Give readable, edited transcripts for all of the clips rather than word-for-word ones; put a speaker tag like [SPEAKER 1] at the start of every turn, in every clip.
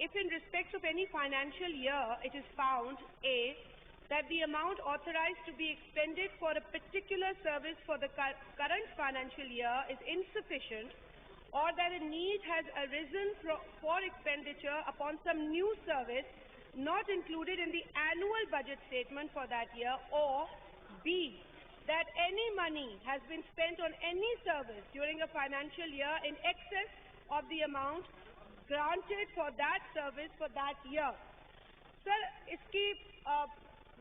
[SPEAKER 1] if in respect of any financial year it is found that the amount authorized to be expended for a particular service for the current financial year is insufficient, or that a need has arisen for expenditure upon some new service not included in the annual budget statement for that year, or B, that any money has been spent on any service during a financial year in excess of the amount granted for that service for that year. Sir, iski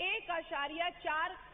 [SPEAKER 1] 1.4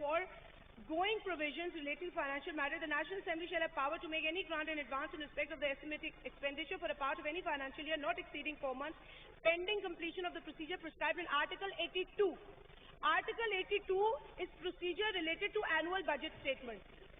[SPEAKER 1] foregoing provisions relating to financial matters, the National Assembly shall have power to make any grant in advance in respect of the estimated expenditure for a part of any financial year not exceeding 4 months, pending completion of the procedure prescribed in Article 82. Article 82 is procedure related to annual budget statement.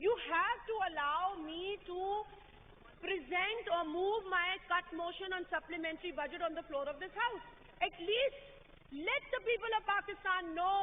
[SPEAKER 1] You have to allow me to present or move my cut motion on supplementary budget on the floor of this house. At least let the people of Pakistan know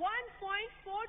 [SPEAKER 1] 1.4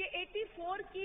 [SPEAKER 1] کہ 84 کی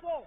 [SPEAKER 1] 4।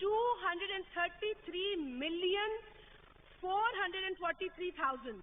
[SPEAKER 1] 233,443,000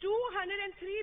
[SPEAKER 1] 203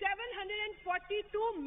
[SPEAKER 1] 742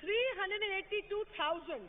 [SPEAKER 1] 382,000।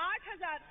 [SPEAKER 1] 8,000,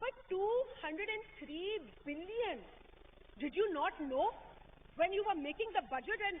[SPEAKER 1] but 203 billion, did you not know when you were making the budget and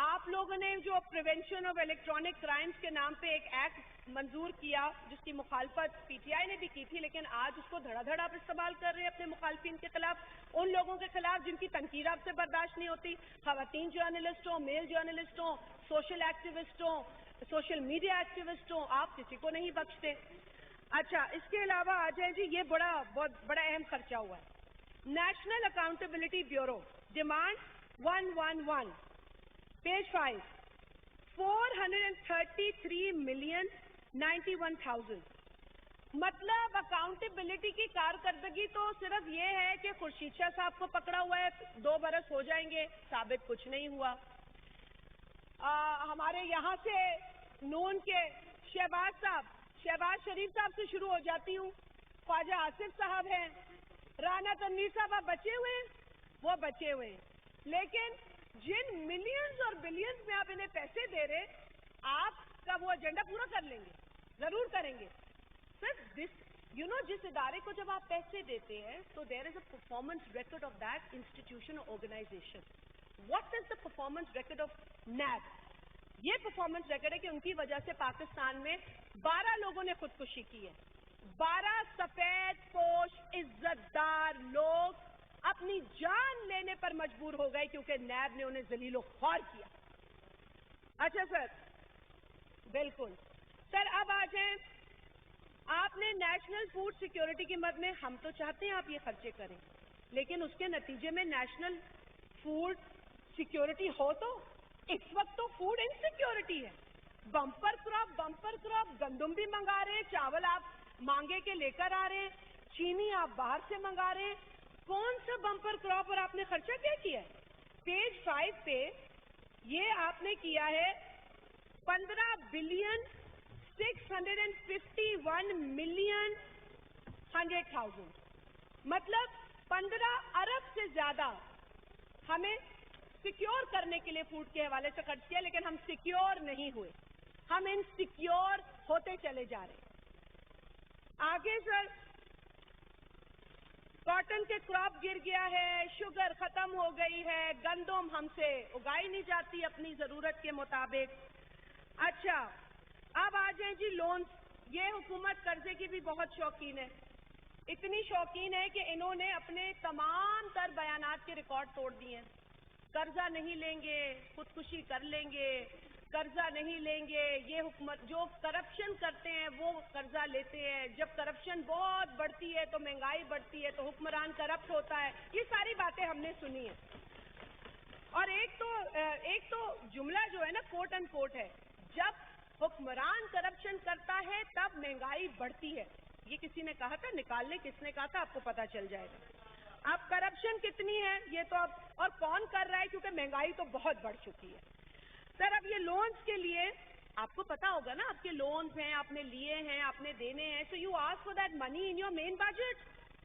[SPEAKER 1] آپ لوگوں نے جو prevention of electronic crimes کے نام پہ ایک ایکٹ منظور کیا جس کی مخالفت پی ٹی آئی نے بھی کی تھی، لیکن آج اس کو دھڑا دھڑ آپ استعمال کر رہے ہیں اپنے مخالفین کے خلاف، ان لوگوں کے خلاف جن کی تنقید آپ سے برداشت نہیں ہوتی، خواتین جرنلسٹوں، میل جرنلسٹوں، سوشل ایکٹیوسٹوں، سوشل میڈیا ایکٹیوسٹوں، آپ کسی کو نہیں بخشتے۔ اچھا، اس کے علاوہ آ جائیں جی، یہ بہت بڑا اہم خرچہ ہوا ہے۔ National accountability bureau, demand 111، page 5، 433,091,000۔ مطلب اکاؤنٹیبلٹی کی کارکردگی تو صرف یہ ہے کہ خورشید شاہ صاحب کو پکڑا ہوا ہے، 2 برس ہو جائیں گے، ثابت کچھ نہیں ہوا۔ ہمارے یہاں سے نون کے شہباز شریف صاحب سے شروع ہو جاتی ہوں، خواجہ آصف صاحب ہیں، رانا تنویر صاحب بچے ہوئے ہیں، وہ بچے ہوئے ہیں، لیکن جن ملینز اور بلینز میں آپ انہیں پیسے دے رہے، آپ کا وہ ایجنڈا پورا کر لیں گے، ضرور کریں گے۔ سر جس ادارے کو جب آپ پیسے دیتے ہیں تو there is a performance record of that institution اور organization. What is the performance record of NAB? یہ پرفارمنس ریکارڈ ہے کہ ان کی وجہ سے پاکستان میں 12 لوگوں نے خودکشی کی ہے، 12 سفید پوش عزت دار لوگ اپنی جان لینے پر مجبور ہو گئے کیونکہ نیب نے انہیں ذلیل و خوار کیا۔ اچھا سر، بالکل سر، اب آ جائیں، آپ نے نیشنل فوڈ سیکیورٹی کی مد میں، ہم تو چاہتے ہیں آپ یہ خرچے کریں، لیکن اس کے نتیجے میں نیشنل فوڈ سیکیورٹی ہو تو اس وقت تو فوڈ انسیکیورٹی ہے۔ بمپر کراپ گندم بھی منگا رہے ہیں، چاول آپ مانگے کے لے کر آ رہے ہیں، چینی آپ باہر سے منگا رہے ہیں، کون سا بمپر کراپ پر آپ نے خرچہ کیا ہے؟ پیج 5 پہ یہ آپ نے کیا ہے 15,651,100,000، مطلب 15 ارب سے زیادہ ہمیں سیکیور کرنے کے لیے فوڈ کے حوالے سے خرچ کیا، لیکن ہم سیکیور نہیں ہوئے، ہم انسیکیور ہوتے چلے جا رہے ہیں۔ آگے سر، کاٹن کے کراپ گر گیا ہے، شوگر ختم ہو گئی ہے، گندم ہم سے اگائی نہیں جاتی اپنی ضرورت کے مطابق۔ اچھا، اب آ جائیں جی لونز۔ یہ حکومت قرضے کی بھی بہت شوقین ہے، اتنی شوقین ہے کہ انہوں نے اپنے تمام تر بیانات کے ریکارڈ توڑ دیے ہیں۔ قرضہ نہیں لیں گے، خودکشی کر لیں گے، قرضہ نہیں لیں گے، یہ حکومت جو کرپشن کرتے ہیں وہ قرضہ لیتے ہیں، جب کرپشن بہت بڑھتی ہے تو مہنگائی بڑھتی ہے تو حکمران کرپٹ ہوتا ہے، یہ ساری باتیں ہم نے سنی ہیں۔ اور ایک تو جملہ جو ہے نا کوٹ اینڈ کوٹ ہے، جب حکمران کرپشن کرتا ہے تب مہنگائی بڑھتی ہے، یہ کسی نے کہا تھا، نکالنے کس نے کہا تھا آپ کو پتا چل جائے گا۔ اب کرپشن کتنی ہے یہ تو اب، اور کون کر رہا ہے، کیونکہ مہنگائی تو بہت بڑھ چکی ہے۔ سر اب یہ لونز کے لیے آپ کو پتا ہوگا نا، آپ کے لونز ہیں، آپ نے لیے ہیں، آپ نے دینے ہیں، so you ask for that money in your main budget,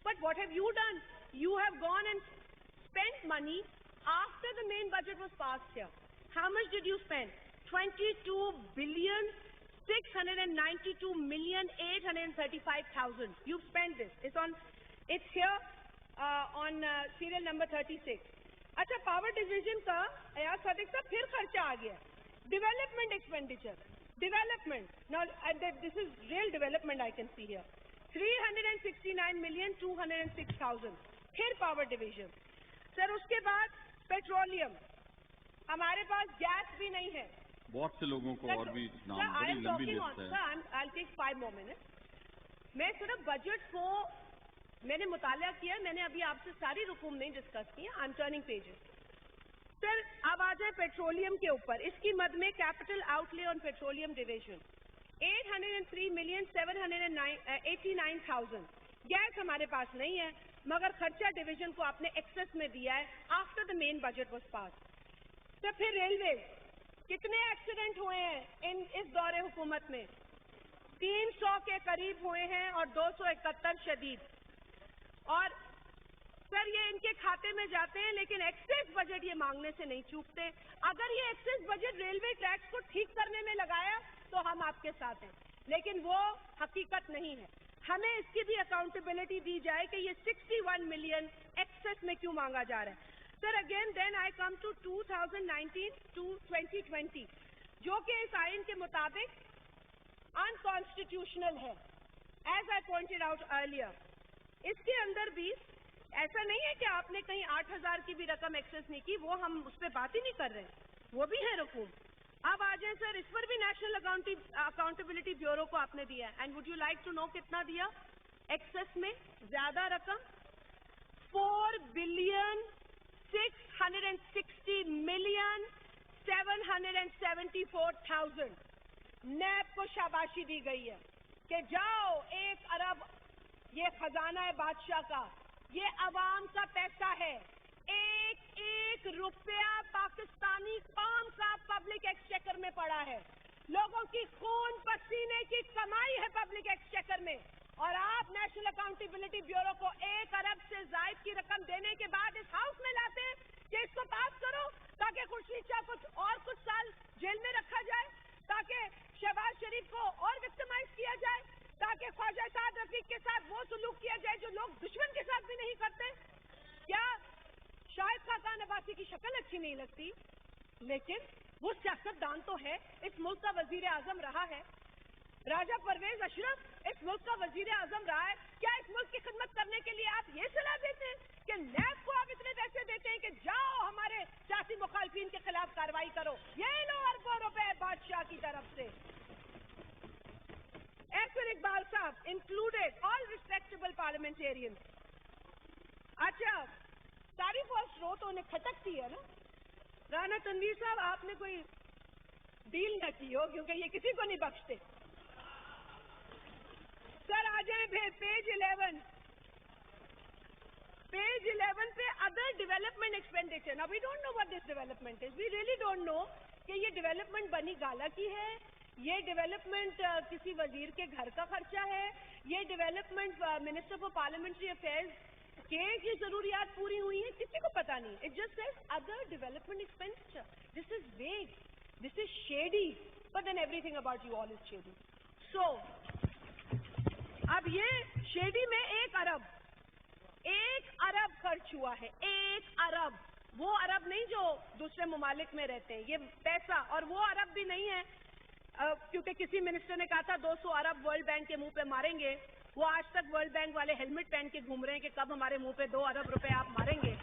[SPEAKER 1] but what have you done? You have gone and spent money after the main budget was passed here. How much did you spend? 22,692,835,000. You've spent this. It's here on serial number 36. اچھا، power division کا ایاز صادق صاحب پھر خرچہ آ گیا، development expenditure, development, this is real development I can see here, 369,206,000 پھر power division. سر اس کے بعد petroleum, ہمارے پاس گیس بھی نہیں ہے،
[SPEAKER 2] بہت سے لوگوں کو اور بھی نام، بڑی لمبی لسٹ ہے۔
[SPEAKER 1] I'll take 5 more minutes. میں صرف بجٹ کو میں نے مطالعہ کیا، میں نے ابھی آپ سے ساری رقوم نہیں ڈسکس کی، I'm turning pages. سر اب آ جائے پیٹرولیم کے اوپر، اس کی مد میں کیپٹل آؤٹ لے آن پیٹرولیم ڈویژن 803,789,000. گیس ہمارے پاس نہیں ہے، مگر خرچہ ڈویژن کو آپ نے ایکسس میں دیا ہے after the main budget was pass. تو پھر ریلویز، کتنے ایکسیڈنٹ ہوئے ہیں اس دور حکومت میں؟ 300 کے قریب ہوئے ہیں اور 271 شدید۔ اور سر یہ ان کے کھاتے میں جاتے ہیں، لیکن ایکسیس بجٹ یہ مانگنے سے نہیں چوکتے۔ اگر یہ ایکسیس بجٹ ریلوے ٹیکس کو ٹھیک کرنے میں لگایا تو ہم آپ کے ساتھ ہیں، لیکن وہ حقیقت نہیں ہے۔ ہمیں اس کی بھی اکاؤنٹیبلٹی دی جائے کہ یہ 61 ملین ایکسیس میں کیوں مانگا جا رہا ہے۔ Sir again then I come to 2019 to 2020 جو کہ اس آئین کے مطابق انکانسٹیٹیوشنل ہے as I pointed out earlier. اس کے اندر بھی ایسا نہیں ہے کہ آپ نے کہیں 8,000 کی بھی رقم ایکسس نہیں کی, وہ ہم اس پہ بات ہی نہیں کر رہے, وہ بھی ہے رقوم. اب آ جائیں سر, اس پر بھی نیشنل اکاؤنٹیبلٹی بیورو کو آپ نے دیا ہے. And would you like to know کتنا دیا ایکسس میں زیادہ رقم؟ 4,660,774,000 نیب کو شاباشی دی گئی ہے کہ جاؤ 1 ارب یہ خزانہ بادشاہ کا, یہ عوام کا پیسہ ہے, ایک ایک روپیہ پاکستانی قوم کا پبلک ایکسچیکر میں پڑا ہے, لوگوں کی خون پسینے کی کمائی ہے پبلک ایکسچیکر میں, اور آپ نیشنل اکاؤنٹیبلٹی بیورو کو 1 ارب سے زائد کی رقم دینے کے بعد اس ہاؤس میں لاتے ہیں کہ اس کو پاس کرو تاکہ خورشید شاہ کو اور کچھ سال جیل میں رکھا جائے, تاکہ شہباز شریف کو اور وکٹمائز کیا جائے, تاکہ خواجہ سعد رفیق کے ساتھ وہ سلوک کیا جائے جو لوگ دشمن کے ساتھ بھی نہیں کرتے. کیا شاہد خاقان عباسی کی شکل اچھی نہیں لگتی؟ لیکن وہ سیاستدان تو ہے, اس ملک کا وزیر اعظم رہا ہے. راجہ پرویز اشرف اس ملک کا وزیر اعظم رہا ہے. کیا اس ملک کی خدمت کرنے کے لیے آپ یہ صلاح دیتے ہیں کہ نیب کو آپ اتنے پیسے دیتے ہیں کہ جاؤ ہمارے سیاسی مخالفین کے خلاف کارروائی کرو, یہ لو اربوں روپے بادشاہ کی طرف سے. ایسر اقبال صاحب انکلوڈیڈ آل ریسپیکٹیبل پارلیمنٹیرین. اچھا ساری فورس رو تو انہیں کھٹکتی ہے نا. رانا تنویر صاحب آپ نے کوئی ڈیل نہ کی ہو کیونکہ یہ کسی کو نہیں بخشتے. سر آ جائیں پھر پیج 11 پہ ادر ڈیولپمنٹ ایکسپینڈیچر. نا we don't know what this development is, we really don't know کہ یہ ڈیولپمنٹ بنی گالا کی ہے, یہ ڈیولپمنٹ کسی وزیر کے گھر کا خرچہ ہے, یہ development minister for parliamentary affairs کے یہ ضروریات پوری ہوئی ہیں, کسی کو پتا نہیں. It just says other development expenditure. This is vague, this is shady, but then everything about you all is shady. So اب یہ شیڈی میں 1 ارب خرچ ہوا ہے. 1 ارب, وہ عرب نہیں جو دوسرے ممالک میں رہتے ہیں, یہ پیسہ. اور وہ عرب بھی نہیں ہے کیونکہ کسی منسٹر نے کہا تھا 200 ارب ورلڈ بینک کے منہ پہ ماریں گے, وہ آج تک ورلڈ بینک والے ہیلمٹ پہن کے گھوم رہے ہیں کہ کب ہمارے منہ پہ 2 ارب روپے آپ ماریں گے.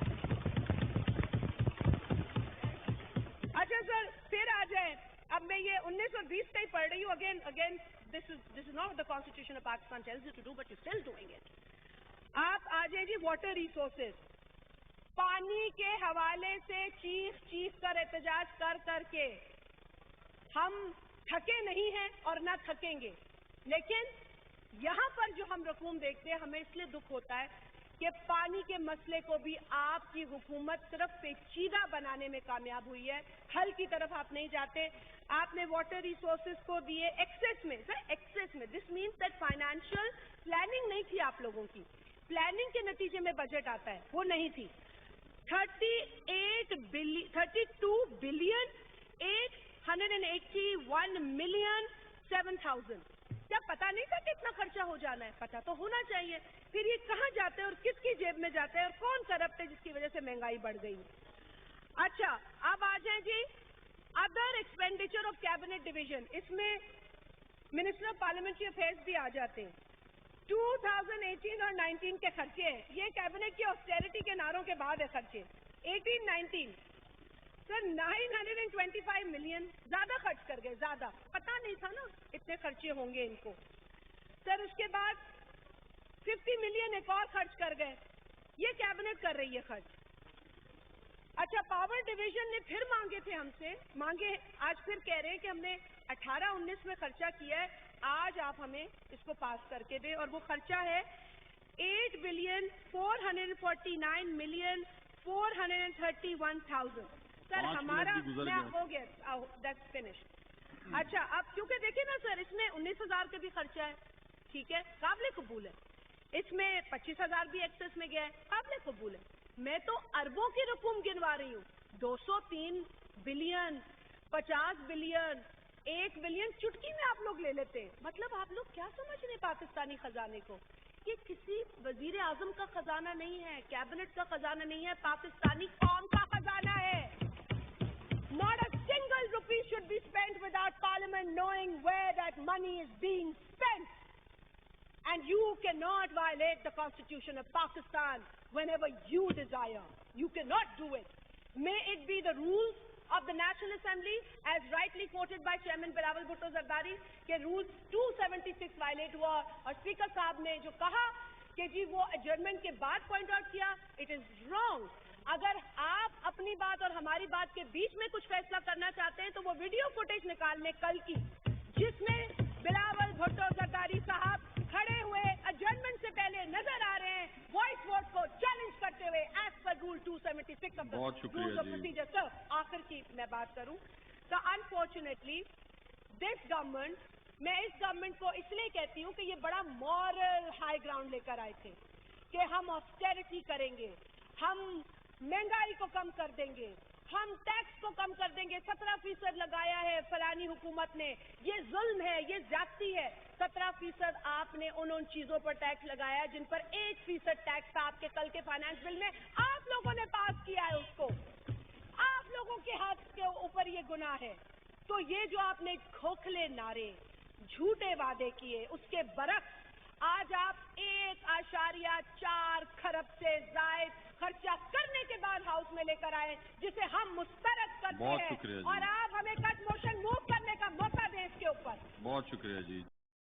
[SPEAKER 1] اچھا سر پھر آ جائیں, اب میں یہ 1920 کا ہی پڑھ رہی ہوں. Again this is not the constitution of Pakistan tells you to do, but you're still doing it. آپ آ جائیں جی واٹر ریسورسز. پانی کے حوالے سے چیخ کر احتجاج کر کے ہم تھکے نہیں ہیں اور نہ تھکیں گے, لیکن یہاں پر جو ہم رقوم دیکھتے ہیں ہمیں اس لیے دکھ ہوتا ہے کہ پانی کے مسئلے کو بھی آپ کی حکومت صرف پیچیدہ بنانے میں کامیاب ہوئی ہے, حل کی طرف آپ نہیں جاتے. آپ نے واٹر ریسورسز کو دیے ایکسیس میں. سر ایکسیس میں this means that financial planning نہیں تھی آپ لوگوں کی. پلاننگ کے نتیجے میں بجٹ آتا ہے, وہ نہیں تھی. 32 بلین 881,000,007. کیا پتا نہیں تھا کتنا خرچہ ہو جانا ہے؟ پتا تو ہونا چاہیے. پھر یہ کہاں جاتے ہیں اور کس کی جیب میں جاتے ہیں اور کون کرپٹ ہے جس کی وجہ سے مہنگائی بڑھ گئی. اچھا اب آ جائیں جی other expenditure of cabinet division. اس میں منسٹر آف پارلیمنٹری افیئرز بھی آ جاتے ہیں. 2018 اور 19 کے خرچے ہیں, یہ کیبنٹ کی آسٹیرٹی کے نعروں کے بعد ہے خرچے. 18-19 سر 925 ملین زیادہ خرچ کر گئے, زیادہ پتا نہیں تھا نا اتنے خرچے ہوں گے ان کو. سر اس کے بعد 50 ملین ایک اور خرچ کر گئے, یہ کیبنٹ کر رہی ہے خرچ. اچھا پاور ڈویژن نے پھر مانگے تھے ہم سے, آج پھر کہہ رہے ہیں کہ ہم نے 18-19 میں خرچہ کیا ہے, آج آپ ہمیں اس کو پاس کر کے دیں. اور وہ خرچہ ہے 8,449,431,000. سر ہمارا ہو گیا, دیٹس فنشڈ. اچھا اب کیونکہ دیکھیں نا سر اس میں 19,000 کا بھی خرچہ ہے, ٹھیک ہے قابل قبول ہے. اس میں 25,000 بھی ایکسس میں گیا ہے, قابل قبول ہے. میں تو اربوں کی رقوم گنوا رہی ہوں. 203 بلین 50 بلین 1 بلین چٹکی میں آپ لوگ لے لیتے ہیں. مطلب آپ لوگ کیا سمجھ رہے ہیں پاکستانی خزانے کو؟ یہ کسی وزیر اعظم کا خزانہ نہیں ہے, کیبنٹ کا خزانہ نہیں ہے, پاکستانی قوم کا خزانہ ہے. Not a single rupee should be spent without Parliament knowing where that money is being spent. And you cannot violate the Constitution of Pakistan whenever you desire. You cannot do it. May it be the rules of the National Assembly, as rightly quoted by Chairman Bilawal Bhutto Zardari, کہ rules 276 wallet ہوا, اور speaker صاحب نے جو کہا کہ جی وہ ایڈجرنمنٹ کے بعد پوائنٹ آؤٹ کیا, اٹ از رانگ. اگر آپ اپنی بات اور ہماری بات کے بیچ میں کچھ فیصلہ کرنا چاہتے ہیں تو وہ ویڈیو فوٹیج نکال لیں کل کی, جس میں بلاول بھٹو زرداری صاحب کھڑے ہوئے ایڈجرنمنٹ سے پہلے نظر آ رہے ہیں, وائس ووٹ کو چیلنج کرتے ہوئے ایز پر رول 276 آف
[SPEAKER 2] بہت
[SPEAKER 1] the
[SPEAKER 2] شکریہ
[SPEAKER 1] rules of
[SPEAKER 2] جی.
[SPEAKER 1] procedure. سر آخر کی میں بات کروں تو انفارچونیٹلی دس گورنمنٹ, میں اس گورنمنٹ کو اس لیے کہتی ہوں کہ یہ بڑا مورل ہائی گراؤنڈ لے کر آئے تھے کہ ہم آسٹیرٹی کریں گے, ہم مہنگائی کو کم کر دیں گے, ہم ٹیکس کو کم کر دیں گے. 17% لگایا ہے فلانی حکومت نے, یہ ظلم ہے, یہ زیادتی ہے. 17% آپ نے ان چیزوں پر ٹیکس لگایا جن پر 1% ٹیکس تھا آپ کے کل کے فائنانس بل میں, آپ لوگوں نے پاس کیا ہے اس کو, آپ لوگوں کے ہاتھ کے اوپر یہ گناہ ہے. تو یہ جو آپ نے کھوکھلے نعرے, جھوٹے وعدے کیے, اس کے برعکس آج آپ 1.4 کھرب سے زائد خرچہ کرنے کے بعد ہاؤس میں لے کر آئے, جسے ہم مسترد کرتے
[SPEAKER 2] بہت
[SPEAKER 1] ہیں,
[SPEAKER 2] شکریہ جی.
[SPEAKER 1] اور آپ ہمیں کٹ موشن موو کرنے کا موقع دیں اس کے اوپر.
[SPEAKER 2] بہت شکریہ جی.